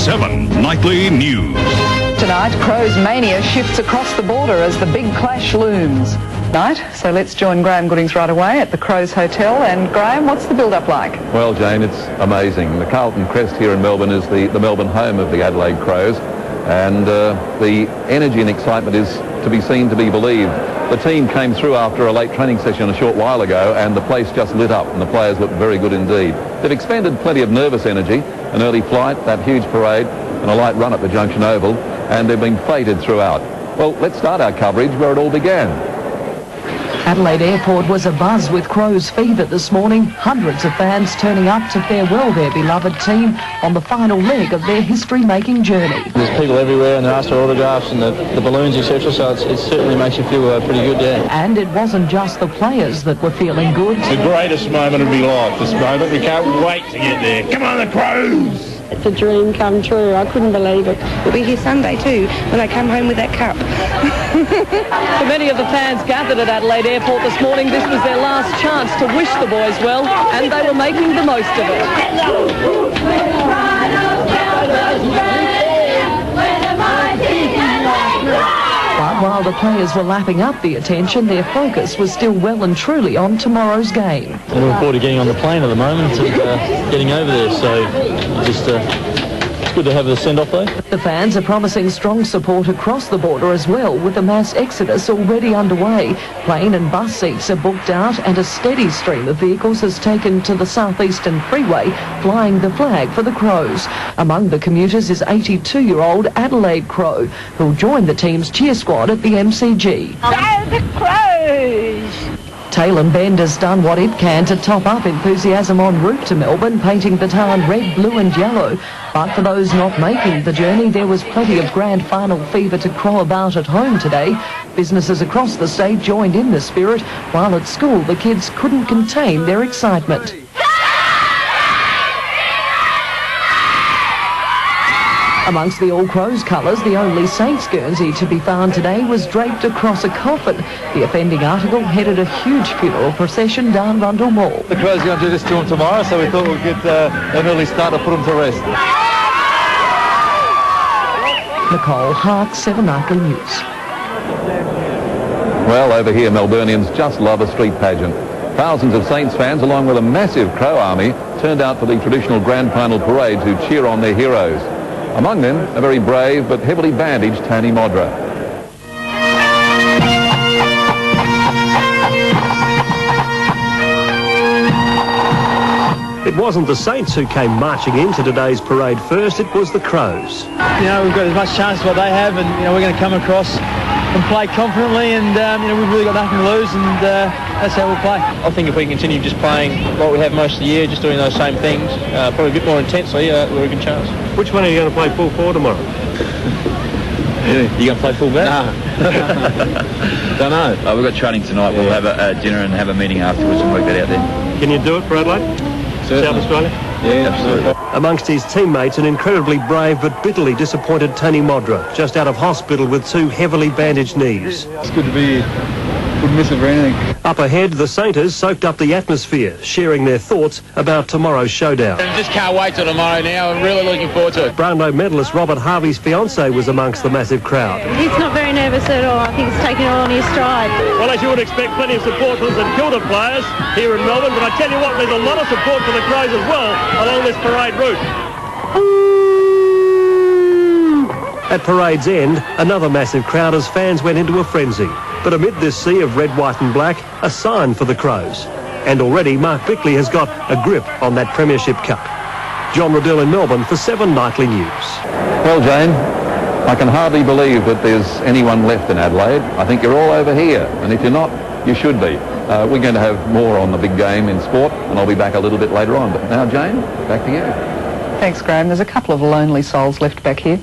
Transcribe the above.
CH7 Nightly News. Tonight, Crows mania shifts across the border as the big clash looms. So let's join Graham Goodings right away at the Crows Hotel. And Graham, what's the build-up like? Well, Jane, it's amazing. The Carlton Crest here in Melbourne is the Melbourne home of the Adelaide Crows, and the energy and excitement is to be seen to be believed. The team came through after a late training session a short while ago, and the place just lit up, and the players look very good indeed. They've expended plenty of nervous energy, an early flight, that huge parade, and a light run at the Junction Oval, and they've been feted throughout. Well, let's start our coverage where it all began. Adelaide Airport was abuzz with Crows fever this morning. Hundreds of fans turning up to farewell their beloved team on the final leg of their history-making journey. There's people everywhere and they're asked for autographs and the balloons, etc. So it certainly makes you feel pretty good, yeah. And it wasn't just the players that were feeling good. It's the greatest moment of my life, this moment. We can't wait to get there. Come on, the Crows! It's a dream come true. I couldn't believe it. We'll be here Sunday too, when I come home with that cup. For many of the fans gathered at Adelaide Airport this morning, this was their last chance to wish the boys well, and they were making the most of it. But while the players were lapping up the attention, their focus was still well and truly on tomorrow's game. We're looking forward to getting on the plane at the moment and getting over there, so just it's good to have the send-off though. The fans are promising strong support across the border as well, with the mass exodus already underway. Plane and bus seats are booked out, and a steady stream of vehicles has taken to the southeastern freeway, flying the flag for the Crows. Among the commuters is 82-year-old Adelaide Crow, who'll join the team's cheer squad at the MCG. Go the Crows! Taylor Bend has done what it can to top up enthusiasm en route to Melbourne, painting the town red, blue and yellow. But for those not making the journey, there was plenty of grand final fever to crow about at home today. Businesses across the state joined in the spirit, while at school the kids couldn't contain their excitement. Amongst the All Crows colours, the only Saints Guernsey to be found today was draped across a coffin. The offending article headed a huge funeral procession down Rundle Mall. The Crows are going to do this to them tomorrow, so we thought we'd get an early start to put them to rest. Nicole Hart, 7 Nightly News. Well, over here, Melburnians just love a street pageant. Thousands of Saints fans, along with a massive Crow army, turned out for the traditional grand final parade to cheer on their heroes. Among them, a very brave but heavily bandaged Tony Modra. It wasn't the Saints who came marching into today's parade first, it was the Crows. You know, we've got as much chance as what they have, and, you know, we're going to come across and play confidently, and, you know, we've really got nothing to lose, and that's how we'll play. I think if we continue just playing what we have most of the year, just doing those same things, probably a bit more intensely, we're a good chance. Which one are you going to play full for tomorrow? You going to play full back? No. Don't know. We've got training tonight. We'll have a dinner and have a meeting afterwards and work that out there. Can you do it for Adelaide? South Australia? Yeah, absolutely. Amongst his teammates, an incredibly brave but bitterly disappointed Tony Modra, just out of hospital with 2 heavily bandaged knees. It's good to be here. Wouldn't miss it for anything. Up ahead, the Sainters soaked up the atmosphere, sharing their thoughts about tomorrow's showdown. Just can't wait till tomorrow now. I'm really looking forward to it. Brownlow medalist Robert Harvey's fiancée was amongst the massive crowd. He's not very nervous at all. I think he's taking it all on his stride. Well, as you would expect, plenty of support from the St Kilda players here in Melbourne, but I tell you what, there's a lot of support for the Crows as well along this parade route. At parade's end, another massive crowd as fans went into a frenzy. But amid this sea of red, white and black, a sign for the Crows. And already Mark Bickley has got a grip on that Premiership Cup. John Riddell in Melbourne for 7 Nightly News. Well, Jane, I can hardly believe that there's anyone left in Adelaide. I think you're all over here, and if you're not, you should be. We're going to have more on the big game in sport, and I'll be back a little bit later on. But now, Jane, back to you. Thanks, Graham. There's a couple of lonely souls left back here.